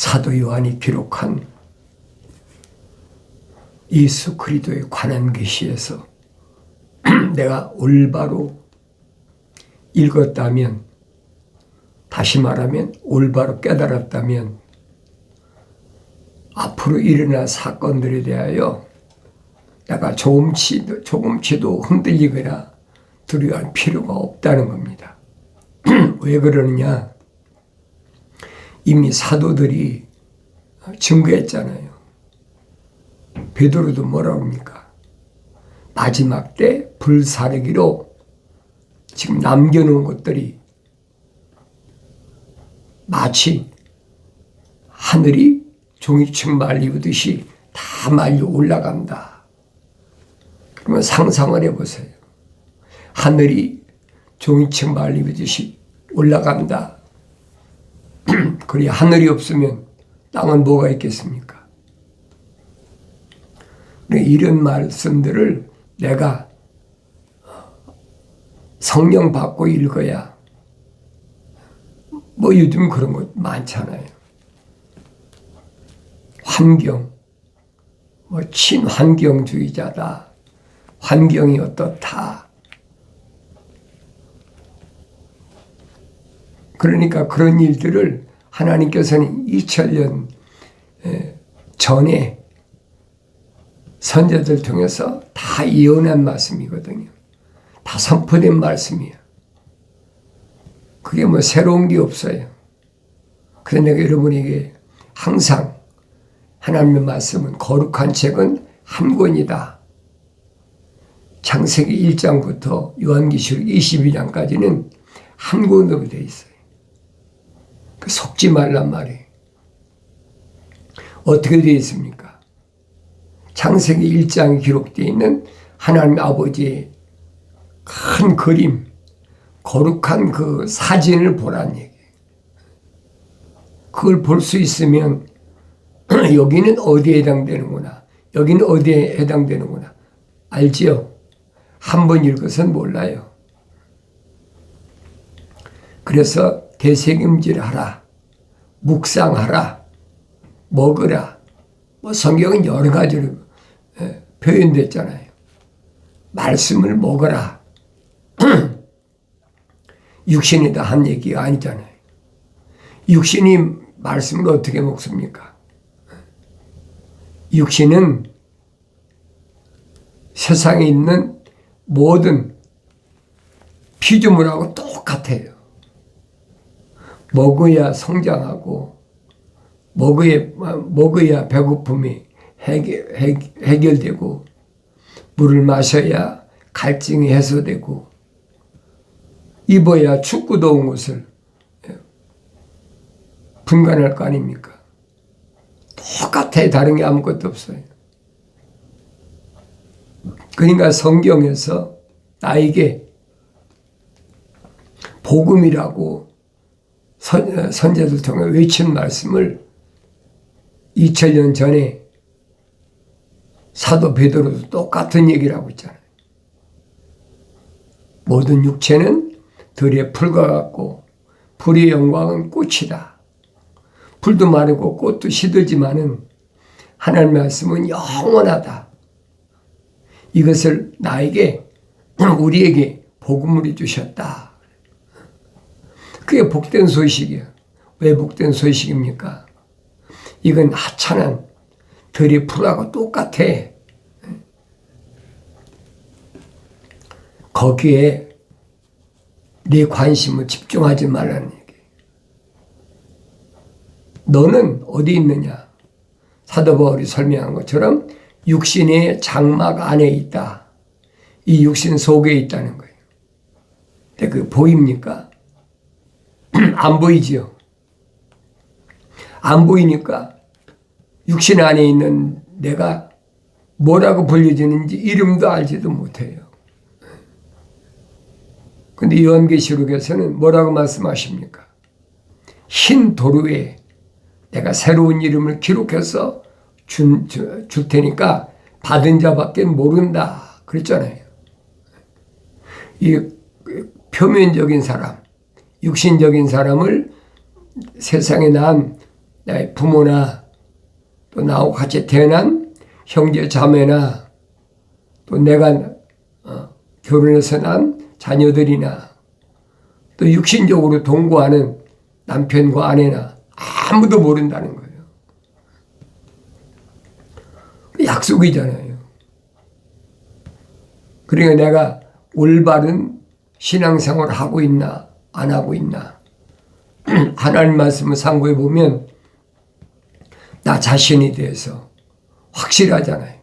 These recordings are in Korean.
사도 요한이 기록한 예수 그리스도에 관한 계시에서 내가 올바로 읽었다면, 다시 말하면 올바로 깨달았다면 앞으로 일어날 사건들에 대하여 내가 조금치도 흔들리거나 두려워할 필요가 없다는 겁니다. 왜 그러느냐? 이미 사도들이 증거했잖아요. 베드로도 뭐라고 합니까? 마지막 때 불사르기로 지금 남겨놓은 것들이 마치 하늘이 종이층 말리듯이 다 말려 올라간다. 그러면 상상을 해보세요. 하늘이 종이층 말리듯이 올라간다. 그리 하늘이 없으면 땅은 뭐가 있겠습니까? 이런 말씀들을 내가 성령 받고 읽어야, 뭐 요즘 그런 거 많잖아요. 환경, 뭐 친환경주의자다. 환경이 어떻다. 그러니까 그런 일들을 하나님께서는 2000년 전에 선자들 통해서 다 예언한 말씀이거든요. 다 선포된 말씀이에요. 그게 뭐 새로운 게 없어요. 그래서 내가 여러분에게 항상 하나님의 말씀은 거룩한 책은 한 권이다. 창세기 1장부터 요한계시록 22장까지는 한 권으로 되어 있어요. 속지 말란 말이에요. 어떻게 되어 있습니까? 창세기 1장에 기록되어 있는 하나님 아버지의 큰 그림, 거룩한 그 사진을 보란 얘기예요. 그걸 볼 수 있으면 여기는 어디에 해당되는구나, 여기는 어디에 해당되는구나 알지요? 한 번 읽어서는 몰라요. 그래서 되새김질하라, 묵상하라, 먹으라. 뭐 성경은 여러 가지로 표현됐잖아요. 말씀을 먹어라. 육신이 다 한 얘기가 아니잖아요. 육신이 말씀을 어떻게 먹습니까? 육신은 세상에 있는 모든 피조물하고 똑같아요. 먹어야 성장하고, 먹어야 배고픔이 해결되고, 물을 마셔야 갈증이 해소되고, 입어야 춥고 더운 것을 분간할 거 아닙니까? 똑같아요. 다른 게 아무것도 없어요. 그러니까 성경에서 나에게 복음이라고 선제들 통해 외친 말씀을 2000년 전에 사도 베드로도 똑같은 얘기를 하고 있잖아요. 모든 육체는 들의 풀과 같고 풀의 영광은 꽃이다. 풀도 마르고 꽃도 시들지만은 하나님의 말씀은 영원하다. 이것을 나에게, 우리에게 복음을 주셨다. 그게 복된 소식이야. 왜 복된 소식입니까? 이건 하찮은 들의 풀하고 똑같아. 거기에 네 관심을 집중하지 말라는 얘기예요. 너는 어디 있느냐? 사도 바울이 설명한 것처럼 육신의 장막 안에 있다. 이 육신 속에 있다는 거예요. 근데 그게 보입니까? 안 보이지요. 안 보이니까 육신 안에 있는 내가 뭐라고 불려지는지 이름도 알지도 못해요. 근데 요한계시록에서는 뭐라고 말씀하십니까? 흰 도루에 내가 새로운 이름을 기록해서 줄 테니까 받은 자밖에 모른다 그랬잖아요. 이 표면적인 사람, 육신적인 사람을 세상에 난 나의 부모나 또 나하고 같이 태어난 형제 자매나 또 내가 결혼해서 난 자녀들이나 또 육신적으로 동거하는 남편과 아내나 아무도 모른다는 거예요. 약속이잖아요. 그러니까 내가 올바른 신앙생활을 하고 있나 안 하고 있나 하나님 말씀을 상고해 보면 나 자신에 대해서 확실하잖아요.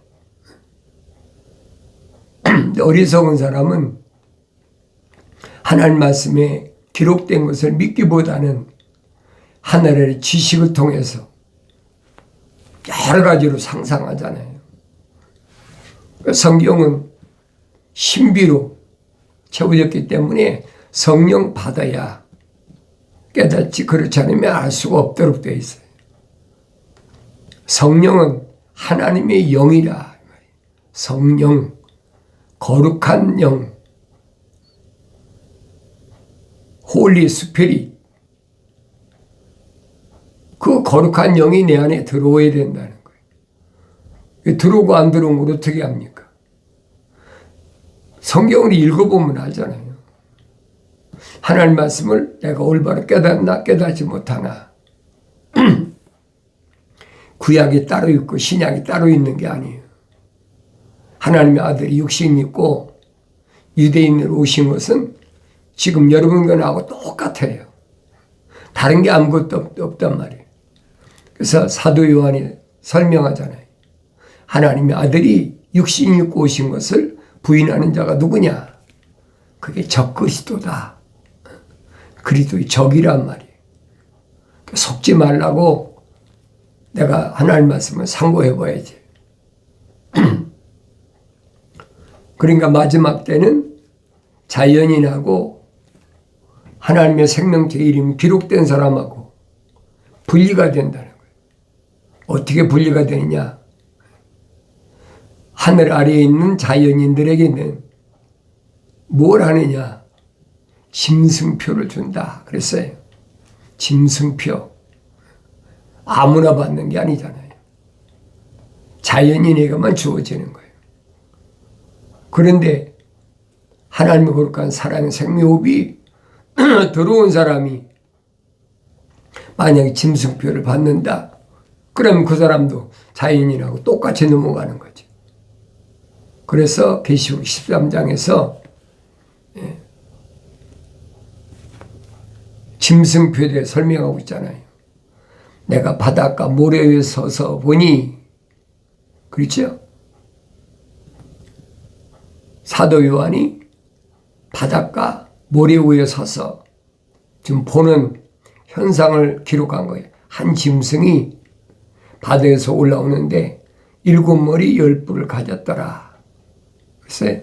어리석은 사람은 하나님 말씀에 기록된 것을 믿기보다는 하늘의 지식을 통해서 여러 가지로 상상하잖아요. 성경은 신비로 채워졌기 때문에 성령 받아야 깨닫지, 그렇지 않으면 알 수가 없도록 되어 있어요. 성령은 하나님의 영이라. 성령, 거룩한 영, 홀리 스피릿. 그 거룩한 영이 내 안에 들어오야 된다는 거예요. 들어오고 안 들어오면 어떻게 합니까? 성경을 읽어보면 알잖아요. 하나님 말씀을 내가 올바로 깨닫나 깨닫지 못하나. 구약이 따로 있고 신약이 따로 있는 게 아니에요. 하나님의 아들이 육신이 있고 유대인으로 오신 것은 지금 여러분과 나하고 똑같아요. 다른 게 아무것도 없단 말이에요. 그래서 사도 요한이 설명하잖아요. 하나님의 아들이 육신이 입고 오신 것을 부인하는 자가 누구냐? 그게 적그리스도다. 그리스도의 적이란 말이에요. 속지 말라고 내가 하나님 말씀을 상고해 봐야지. 그러니까 마지막 때는 자연인하고 하나님의 생명체 이름이 기록된 사람하고 분리가 된다는 거예요. 어떻게 분리가 되느냐? 하늘 아래에 있는 자연인들에게는 뭘 하느냐? 짐승표를 준다 그랬어요. 짐승표. 아무나 받는 게 아니잖아요. 자연인에게만 주어지는 거예요. 그런데 하나님의 거룩한 사랑의 생명호흡이 들어온 사람이 만약에 짐승표를 받는다. 그럼 그 사람도 자연인하고 똑같이 넘어가는 거죠. 그래서 계시록 13장에서 짐승표에 대해 설명하고 있잖아요. 내가 바닷가 모래 위에 서서 보니, 그렇죠? 사도 요한이 바닷가 모래 위에 서서 지금 보는 현상을 기록한 거예요. 한 짐승이 바다에서 올라오는데 7머리 10뿔을 가졌더라. 글쎄,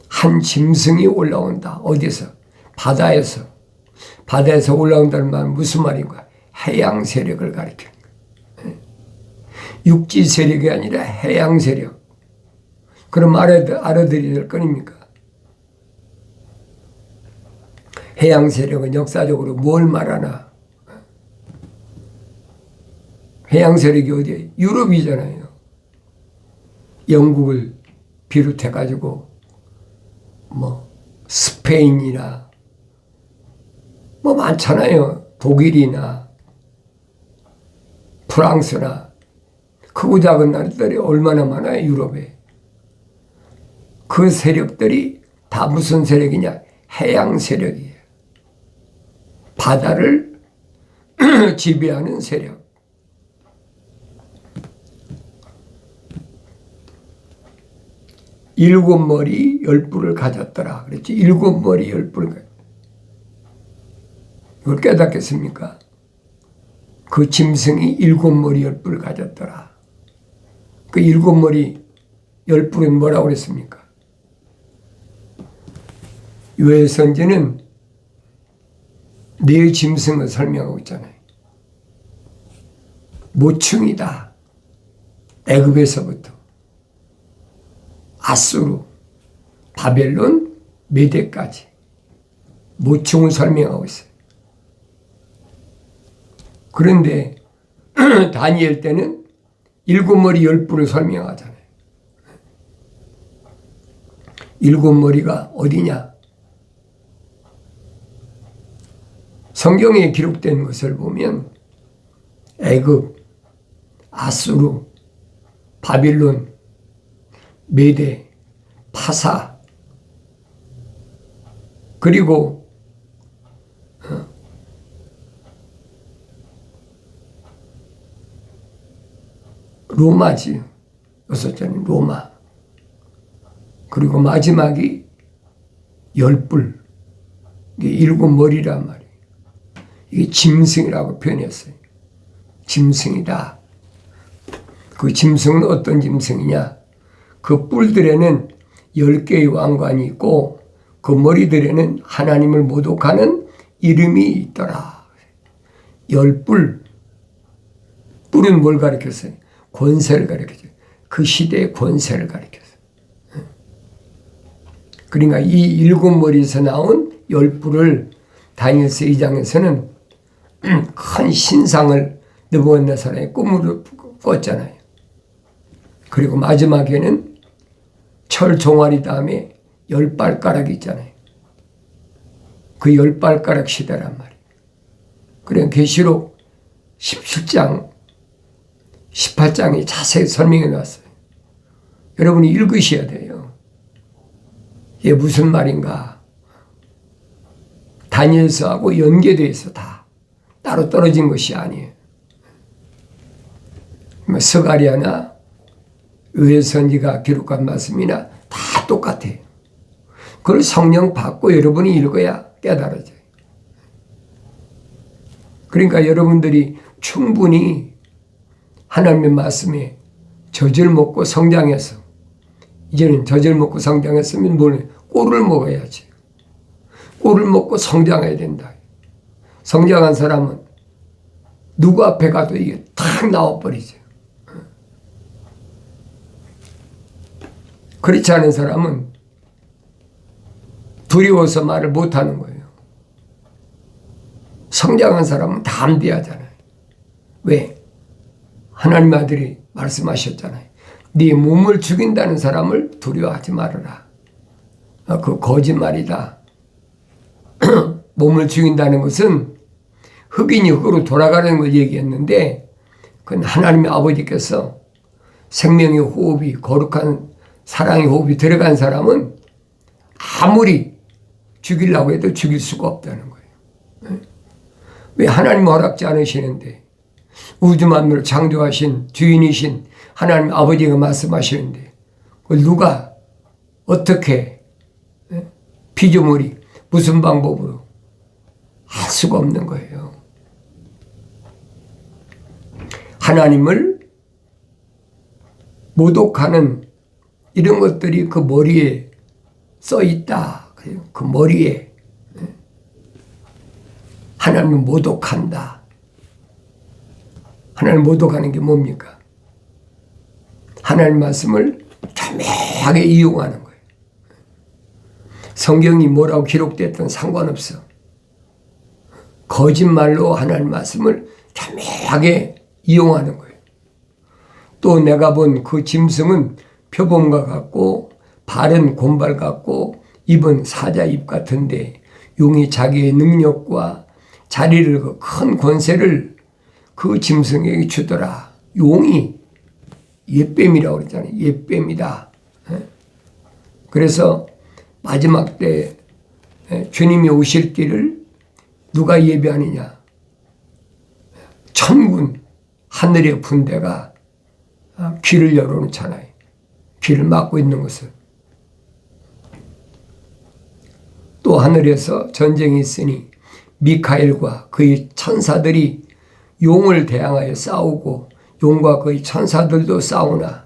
한 짐승이 올라온다. 어디서? 바다에서. 바다에서 올라온다는 말은 무슨 말인가? 해양 세력을 가리키는 거예요. 육지 세력이 아니라 해양 세력. 그럼 알아들어야 될 건입니까? 해양 세력은 역사적으로 뭘 말하나? 해양 세력이 어디에? 유럽이잖아요. 영국을 비롯해가지고 스페인이나 많잖아요. 독일이나 프랑스나 크고 작은 나라들이 얼마나 많아요. 유럽에. 그 세력들이 다 무슨 세력이냐? 해양 세력이에요. 바다를 지배하는 세력. 일곱 머리 10뿔을 가졌더라. 그랬지. 7머리 10뿔을. 이걸 깨닫겠습니까? 그 짐승이 7머리 10뿔을 가졌더라. 그 7머리 10뿔은 뭐라고 그랬습니까? 요엘 선지는 네 짐승을 설명하고 있잖아요. 모충이다. 애굽에서부터 아수르, 바벨론, 메대까지 모충을 설명하고 있어요. 그런데 다니엘 때는 일곱 머리 열 뿔을 설명하잖아요. 일곱 머리가 어디냐? 성경에 기록된 것을 보면 애굽, 아수르, 바빌론, 메대, 파사, 그리고 로마지. 여섯째는 로마. 그리고 마지막이 열뿔. 이게 일곱 머리란 말이에요. 이게 짐승이라고 표현했어요. 짐승이다. 그 짐승은 어떤 짐승이냐? 그 뿔들에는 10개의 왕관이 있고 그 머리들에는 하나님을 모독하는 이름이 있더라. 열뿔. 뿔은 뭘 가리켰어요? 권세를 가리켰어요. 그 시대의 권세를 가리켰어요. 그러니까 이 일곱 머리에서 나온 열뿔을 다니엘서 2장에서는 큰 신상을 느부갓네살의 꿈으로 꿨잖아요. 그리고 마지막에는 철 종아리 다음에 10발가락이 있잖아요. 그 10발가락 시대란 말이에요. 그래 계시록 17장, 18장에 자세히 설명해 놨어요. 여러분이 읽으셔야 돼요. 이게 무슨 말인가? 다니엘서하고 연계되어 있어 다. 따로 떨어진 것이 아니에요. 스가랴나 의회선지가 기록한 말씀이나 다 똑같아요. 그걸 성령 받고 여러분이 읽어야 깨달아져요. 그러니까 여러분들이 충분히 하나님의 말씀에 젖을 먹고 성장해서, 이제는 젖을 먹고 성장했으면 뭐냐? 꿀을 먹어야지. 꿀을 먹고 성장해야 된다. 성장한 사람은 누구 앞에 가도 이게 탁 나와버리죠. 그렇지 않은 사람은 두려워서 말을 못하는 거예요. 성장한 사람은 담대하잖아요. 왜? 하나님 아들이 말씀하셨잖아요. 네 몸을 죽인다는 사람을 두려워하지 말아라. 그 거짓말이다. 몸을 죽인다는 것은 흑인이 흑으로 돌아가는 걸 얘기했는데 그건 하나님의 아버지께서 생명의 호흡이, 거룩한 사랑의 호흡이 들어간 사람은 아무리 죽이려고 해도 죽일 수가 없다는 거예요. 왜 하나님 허락지 않으시는데, 우주 만물을 창조하신 주인이신 하나님 아버지가 말씀하시는데 그걸 누가 어떻게 피조물이 무슨 방법으로 할 수가 없는 거예요. 하나님을 모독하는 이런 것들이 그 머리에 써 있다. 그 머리에 하나님을 모독한다. 하나님을 모독하는 게 뭡니까? 하나님 말씀을 교묘하게 이용하는 거예요. 성경이 뭐라고 기록됐든 상관없어. 거짓말로 하나님 말씀을 교묘하게 이용하는 거예요. 또 내가 본 그 짐승은 표범과 같고 발은 곰발 같고 입은 사자 입 같은데 용이 자기의 능력과 자리를 그 큰 권세를 그 짐승에게 주더라. 용이 옛뱀이라고 그랬잖아요. 옛뱀이다. 그래서 마지막 때 주님이 오실 길을 누가 예비하느냐? 천군 하늘의 군대가 길을 열어놓잖아요. 길을 막고 있는 것을. 또 하늘에서 전쟁이 있으니 미카엘과 그의 천사들이 용을 대항하여 싸우고 용과 그의 천사들도 싸우나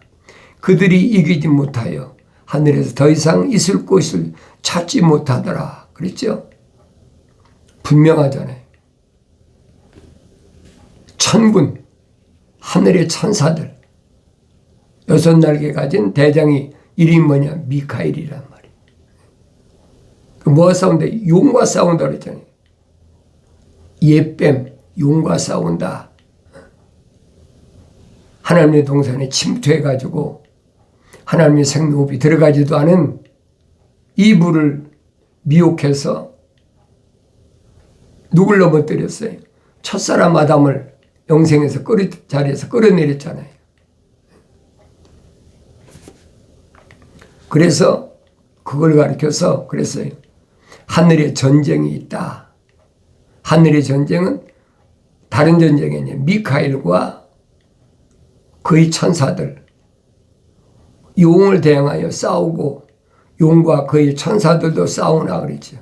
그들이 이기지 못하여 하늘에서 더 이상 있을 곳을 찾지 못하더라. 그랬죠? 분명하잖아요. 천군, 하늘의 천사들, 6날개 가진 대장이 이름이 뭐냐? 미카엘이란 말이에요. 뭐가 싸운다? 용과 싸운다 그랬잖아요. 옛뱀, 용과 싸운다. 하나님의 동산에 침투해가지고 하나님의 생명호흡이 들어가지도 않은 이불을 미혹해서 누굴 넘어뜨렸어요? 첫사람 아담을 영생에서 자리에서 끌어내렸잖아요. 그래서 그걸 가리켜서 그랬어요. 하늘에 전쟁이 있다. 하늘의 전쟁은 다른 전쟁이 아니에요. 미카엘과 그의 천사들, 용을 대항하여 싸우고 용과 그의 천사들도 싸우나 그랬죠.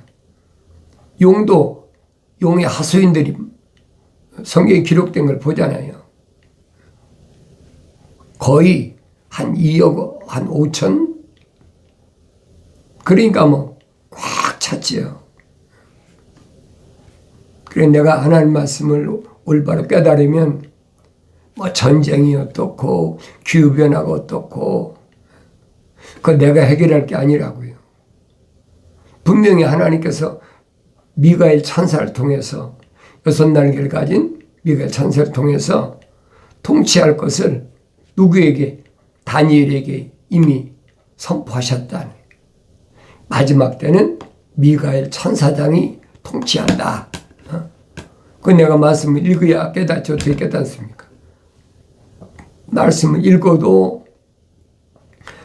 용의 하수인들이 성경에 기록된 걸 보잖아요. 거의 한 2억, 한 5천? 그러니까 뭐 꽉 찼지요. 그래 내가 하나님 말씀을 올바로 깨달으면 뭐 전쟁이 어떻고 기후변화가 어떻고 그거 내가 해결할 게 아니라고요. 분명히 하나님께서 미가엘 천사를 통해서 6날개를 가진 미가엘 천사를 통해서 통치할 것을 누구에게? 다니엘에게 이미 선포하셨다는. 마지막 때는 미가엘 천사장이 통치한다. 그 내가 말씀을 읽어야 깨닫지 어떻게 깨닫습니까? 말씀을 읽어도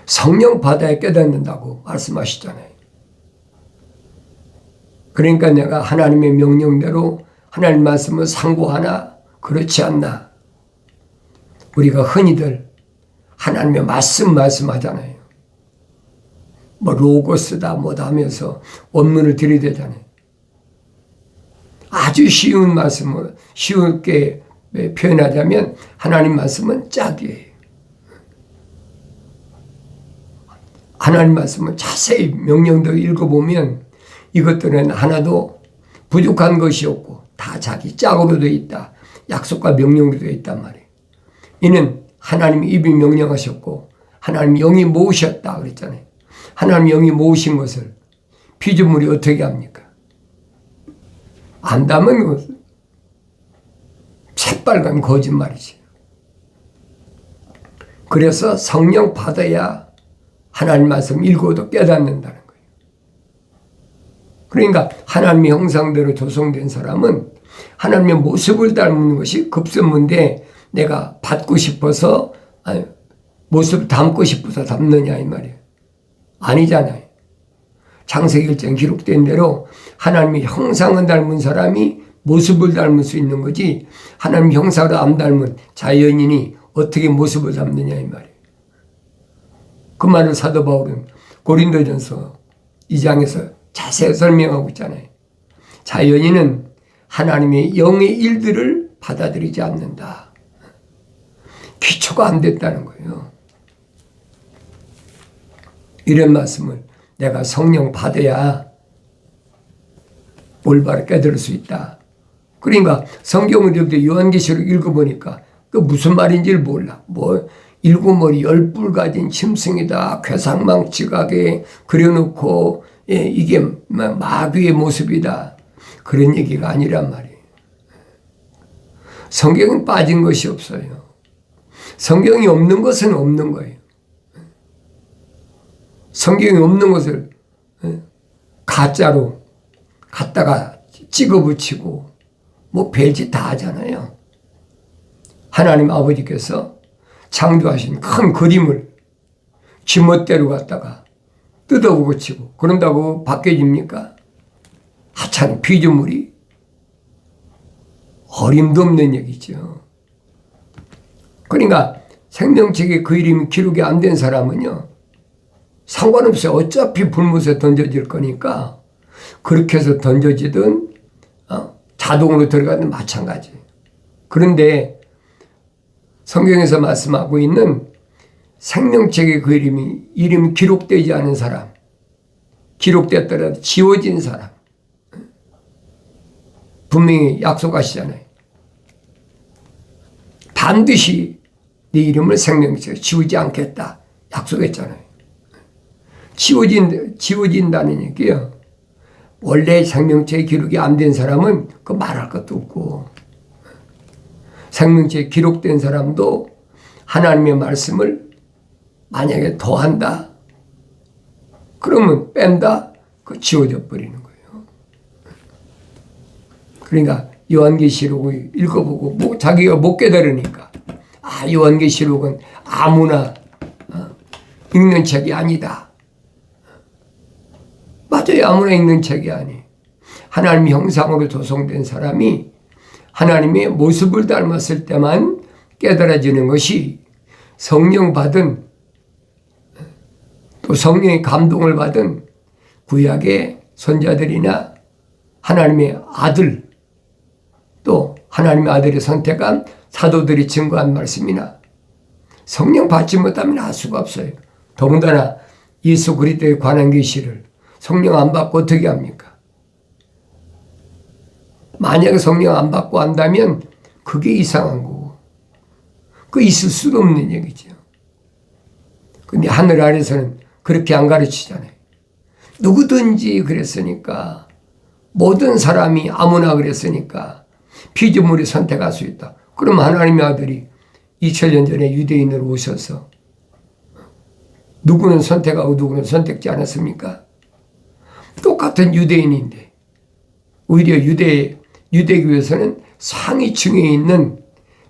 성령 받아야 깨닫는다고 말씀하시잖아요. 그러니까 내가 하나님의 명령대로 하나님 말씀을 상고하나 그렇지 않나. 우리가 흔히들 하나님의 말씀하잖아요. 뭐 로고스다 뭐다 하면서 원문을 들이대잖아요. 아주 쉬운 말씀을 쉽게 표현하자면 하나님 말씀은 짝이에요. 하나님 말씀을 자세히 명령대로 읽어보면 이것들은 하나도 부족한 것이 없고 다 자기 짝으로 되어 있다. 약속과 명령으로 되어 있단 말이에요. 이는 하나님이 입이 명령하셨고 하나님 영이 모으셨다 그랬잖아요. 하나님 영이 모으신 것을 피조물이 어떻게 합니까? 안다면 새빨간 거짓말이지. 그래서 성령 받아야 하나님 말씀 읽어도 깨닫는다는 거예요. 그러니까 하나님의 형상대로 조성된 사람은 하나님의 모습을 닮는 것이 급선무인데 내가 받고 싶어서 모습을 담고 싶어서 담느냐 이 말이에요. 아니잖아요. 창세기 1장에 기록된 대로 하나님의 형상을 닮은 사람이 모습을 닮을 수 있는 거지 하나님 형상을 안 닮은 자연인이 어떻게 모습을 닮느냐 이 말이에요. 그 말을 사도 바울은 고린도전서 2장에서 자세히 설명하고 있잖아요. 자연인은 하나님의 영의 일들을 받아들이지 않는다. 기초가 안 됐다는 거예요. 이런 말씀을 내가 성령 받아야 올바로 깨달을 수 있다. 그러니까 성경을 이렇게 요한계시록 읽어보니까 그 무슨 말인지를 몰라. 뭐 일곱 머리 10뿔 가진 짐승이다. 괴상망 지각에 그려놓고 이게 마귀의 모습이다. 그런 얘기가 아니란 말이에요. 성경은 빠진 것이 없어요. 성경이 없는 것은 없는 거예요. 성경이 없는 것을 가짜로 갖다가 찍어붙이고 뭐 별짓 다 하잖아요. 하나님 아버지께서 창조하신 큰 그림을 지멋대로 갖다가 뜯어붙이고 그런다고 바뀌어집니까? 하찮은 피조물이 어림도 없는 얘기죠. 그러니까 생명책에 그 이름이 기록이 안 된 사람은요 상관없어요. 어차피 불못에 던져질 거니까 그렇게 해서 던져지든 자동으로 들어가든 마찬가지. 그런데 성경에서 말씀하고 있는 생명책에 그 이름이 기록되지 않은 사람, 기록됐더라도 지워진 사람 분명히 약속하시잖아요. 반드시 네 이름을 생명책에 지우지 않겠다 약속했잖아요. 지워진다는 얘기예요. 원래 생명체에 기록이 안 된 사람은 그 말할 것도 없고 생명체에 기록된 사람도 하나님의 말씀을 만약에 더한다, 그러면 뺀다, 그 지워져 버리는 거예요. 그러니까 요한계시록을 읽어보고 자기가 못 깨달으니까 요한계시록은 아무나 읽는 책이 아니다. 맞아요. 아무나 읽는 책이 아니에요. 하나님의 형상으로 조성된 사람이 하나님의 모습을 닮았을 때만 깨달아지는 것이 성령 받은, 또 성령의 감동을 받은 구약의 선자들이나 하나님의 아들, 또 하나님의 아들이 선택한 사도들이 증거한 말씀이나 성령 받지 못하면 알 수가 없어요. 더군다나 예수 그리스도에 관한 계시를 성령 안 받고 어떻게 합니까? 만약에 성령 안 받고 한다면 그게 이상한 거고, 그 있을 수도 없는 얘기죠. 근데 하늘 아래서는 그렇게 안 가르치잖아요. 누구든지 그랬으니까, 모든 사람이 아무나 그랬으니까 피조물이 선택할 수 있다. 그럼 하나님의 아들이 2000년 전에 유대인으로 오셔서 누구는 선택하고 누구는 선택지 않았습니까? 똑같은 유대인인데 오히려 유대교에서는 상위층에 있는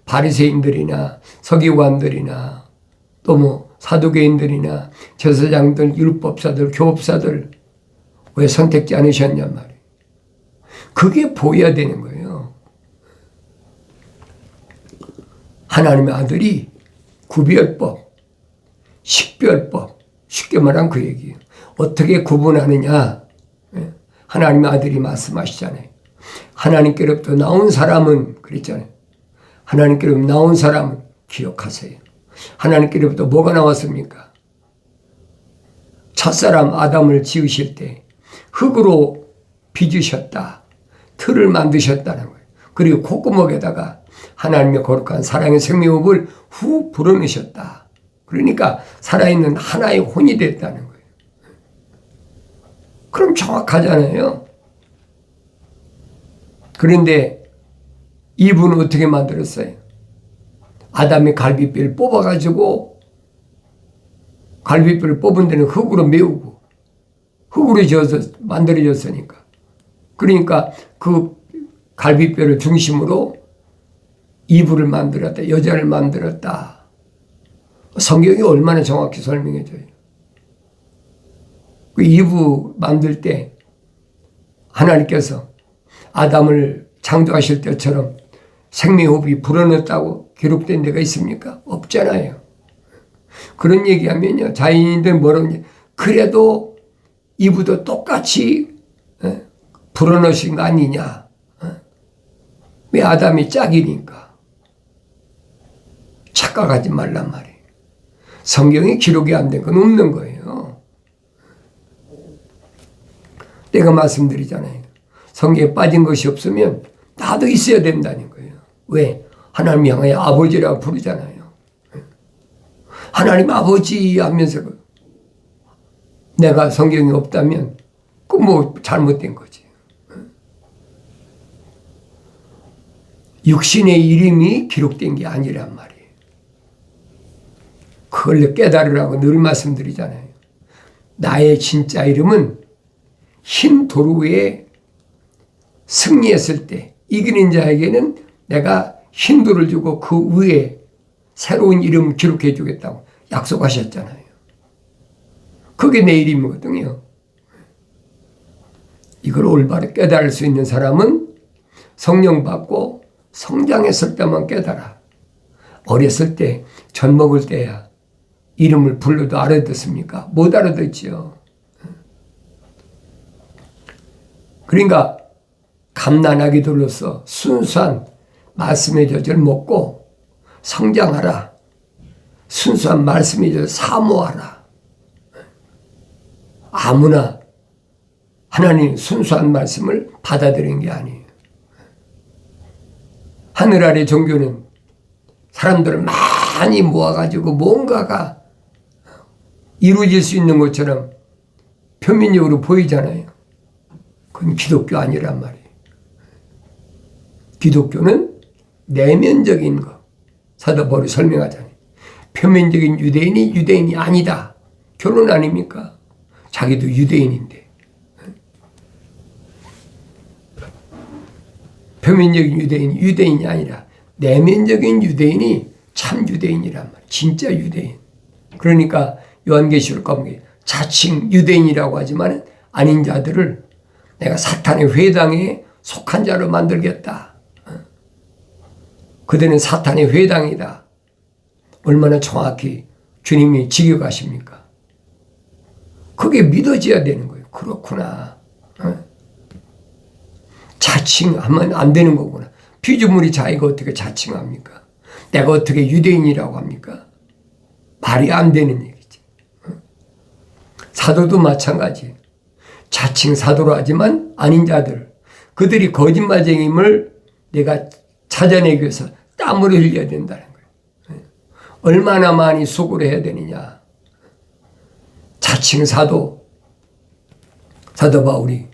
바리새인들이나 서기관들이나 또 뭐 사두개인들이나 제사장들, 율법사들, 교법사들 왜 선택지 않으셨냔 말이에요. 그게 보여야 되는 거예요. 하나님의 아들이 구별법, 식별법, 쉽게 말하면 그 얘기예요. 어떻게 구분하느냐? 하나님의 아들이 말씀하시잖아요. 하나님께로부터 나온 사람은 그랬잖아요. 하나님께로부터 나온 사람은 기억하세요. 하나님께로부터 뭐가 나왔습니까? 첫사람 아담을 지으실 때 흙으로 빚으셨다. 틀을 만드셨다는 거예요. 그리고 콧구멍에다가 하나님의 거룩한 사랑의 생명호흡을 후 불어넣으셨다. 그러니까 살아있는 하나의 혼이 됐다는 거예요. 그럼 정확하잖아요. 그런데 이분은 어떻게 만들었어요? 아담의 갈비뼈를 뽑아가지고 갈비뼈를 뽑은 데는 흙으로 메우고 흙으로 지어서 만들어졌으니까. 그러니까 그 갈비뼈를 중심으로 이브를 만들었다. 여자를 만들었다. 성경이 얼마나 정확히 설명해줘요. 그 이브 만들 때 하나님께서 아담을 창조하실 때처럼 생명호흡이 불어넣었다고 기록된 데가 있습니까? 없잖아요. 그런 얘기하면요, 자연인들 뭐라고 하냐, 그래도 이브도 똑같이 불어넣으신 거 아니냐. 왜? 아담이 짝이니까. 착각하지 말란 말이에요. 성경에 기록이 안 된 건 없는 거예요. 내가 말씀드리잖아요. 성경에 빠진 것이 없으면 나도 있어야 된다는 거예요. 왜? 하나님 향하여 아버지라고 부르잖아요. 하나님 아버지 하면서 내가 성경이 없다면 그 뭐 잘못된 거지. 육신의 이름이 기록된 게 아니란 말이에요. 그걸 깨달으라고 늘 말씀드리잖아요. 나의 진짜 이름은 흰 도로 위에 승리했을 때 이기는 자에게는 내가 흰 돌을 주고 그 위에 새로운 이름 기록해 주겠다고 약속하셨잖아요. 그게 내 이름이거든요. 이걸 올바로 깨달을 수 있는 사람은 성령 받고 성장했을 때만 깨달아. 어렸을 때 젖 먹을 때야 이름을 불러도 알아듣습니까? 못 알아듣지요. 그러니까 갓난아기들로서 순수한 말씀의 젖을 먹고 성장하라. 순수한 말씀의 젖을 사모하라. 아무나 하나님 순수한 말씀을 받아들인 게 아니에요. 하늘 아래 종교는 사람들을 많이 모아가지고 뭔가가 이루어질 수 있는 것처럼 표면적으로 보이잖아요. 그건 기독교 아니란 말이에요. 기독교는 내면적인 거. 사도 바울이 설명하잖아요. 표면적인 유대인이 유대인이 아니다. 결론 아닙니까? 자기도 유대인인데. 표면적인 유대인이 유대인이 아니라 내면적인 유대인이 참 유대인이란 말이에요. 진짜 유대인. 그러니까 요한계시록 가보면 자칭 유대인이라고 하지만 아닌 자들을 내가 사탄의 회당에 속한 자로 만들겠다. 그들은 사탄의 회당이다. 얼마나 정확히 주님이 직역하십니까? 그게 믿어져야 되는 거예요. 그렇구나. 자칭하면 안 되는 거구나. 피조물이 자기가 어떻게 자칭합니까? 내가 어떻게 유대인이라고 합니까? 말이 안 되는 얘기지. 사도도 마찬가지. 자칭 사도로 하지만 아닌 자들, 그들이 거짓말쟁임을 내가 찾아내기 위해서 땀을 흘려야 된다는 거예요. 얼마나 많이 수고를 해야 되느냐. 자칭 사도 바울이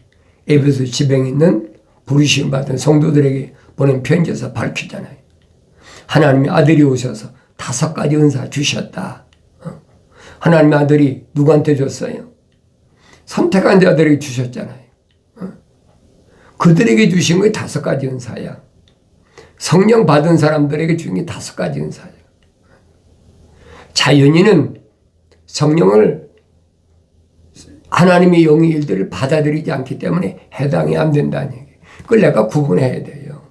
에베소 지방에 있는 부르심 받은 성도들에게 보낸 편지에서 밝히잖아요. 하나님의 아들이 오셔서 5가지 은사 주셨다. 하나님의 아들이 누구한테 줬어요? 선택한 자들에게 주셨잖아요. 그들에게 주신 게 5가지 은사야. 성령 받은 사람들에게 주신 게 5가지 은사야. 자연인은 성령을 하나님의 영의 일들을 받아들이지 않기 때문에 해당이 안 된다는 얘기예요. 그걸 내가 구분해야 돼요.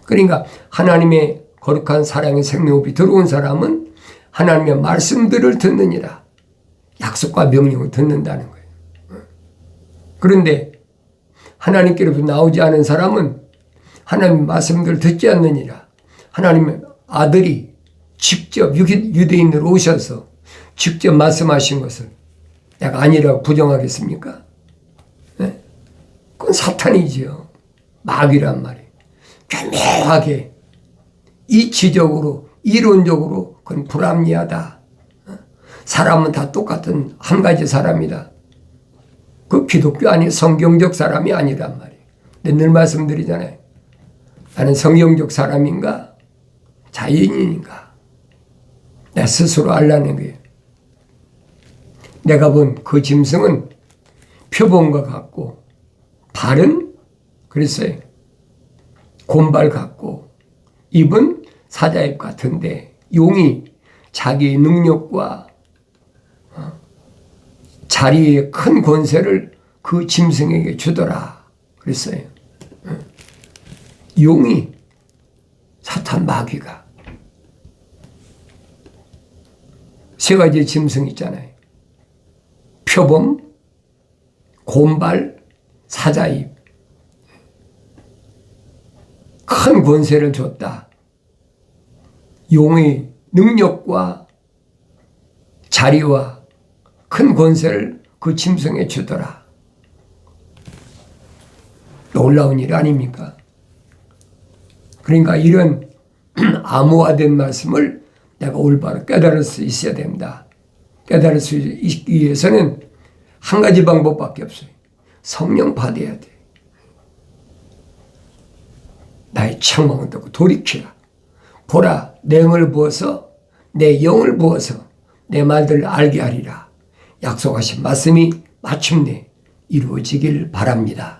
그러니까 하나님의 거룩한 사랑의 생명호흡이 들어온 사람은 하나님의 말씀들을 듣느니라. 약속과 명령을 듣는다는 거예요. 그런데 하나님께로부터 나오지 않은 사람은 하나님의 말씀들을 듣지 않느니라. 하나님의 아들이 직접 유대인으로 오셔서 직접 말씀하신 것을 내가 아니라고 부정하겠습니까? 네? 그건 사탄이지요. 마귀란 말이에요. 교묘하게 이치적으로 이론적으로 그건 불합리하다. 사람은 다 똑같은 한 가지 사람이다. 그 기독교 아니 성경적 사람이 아니란 말이에요. 근데 늘 말씀드리잖아요. 나는 성경적 사람인가 자연인인가 내 스스로 알라는 거예요. 내가 본 그 짐승은 표범과 같고 발은 그랬어요. 곰발 같고 입은 사자입 같은데 용이 자기의 능력과 자리의 큰 권세를 그 짐승에게 주더라 그랬어요. 용이 사탄 마귀가 3가지의 짐승 있잖아요. 표범, 곰발, 사자입. 큰 권세를 줬다. 용의 능력과 자리와 큰 권세를 그 짐승에 주더라. 놀라운 일 아닙니까? 그러니까 이런 암호화된 말씀을 내가 올바로 깨달을 수 있어야 됩니다. 깨달을 수 있기 위해서는 한 가지 방법밖에 없어요. 성령 받아야 돼. 나의 책망을 듣고 돌이키라. 보라, 내 영을 부어서 내 영을 부어서 내 말들을 알게 하리라. 약속하신 말씀이 마침내 이루어지길 바랍니다.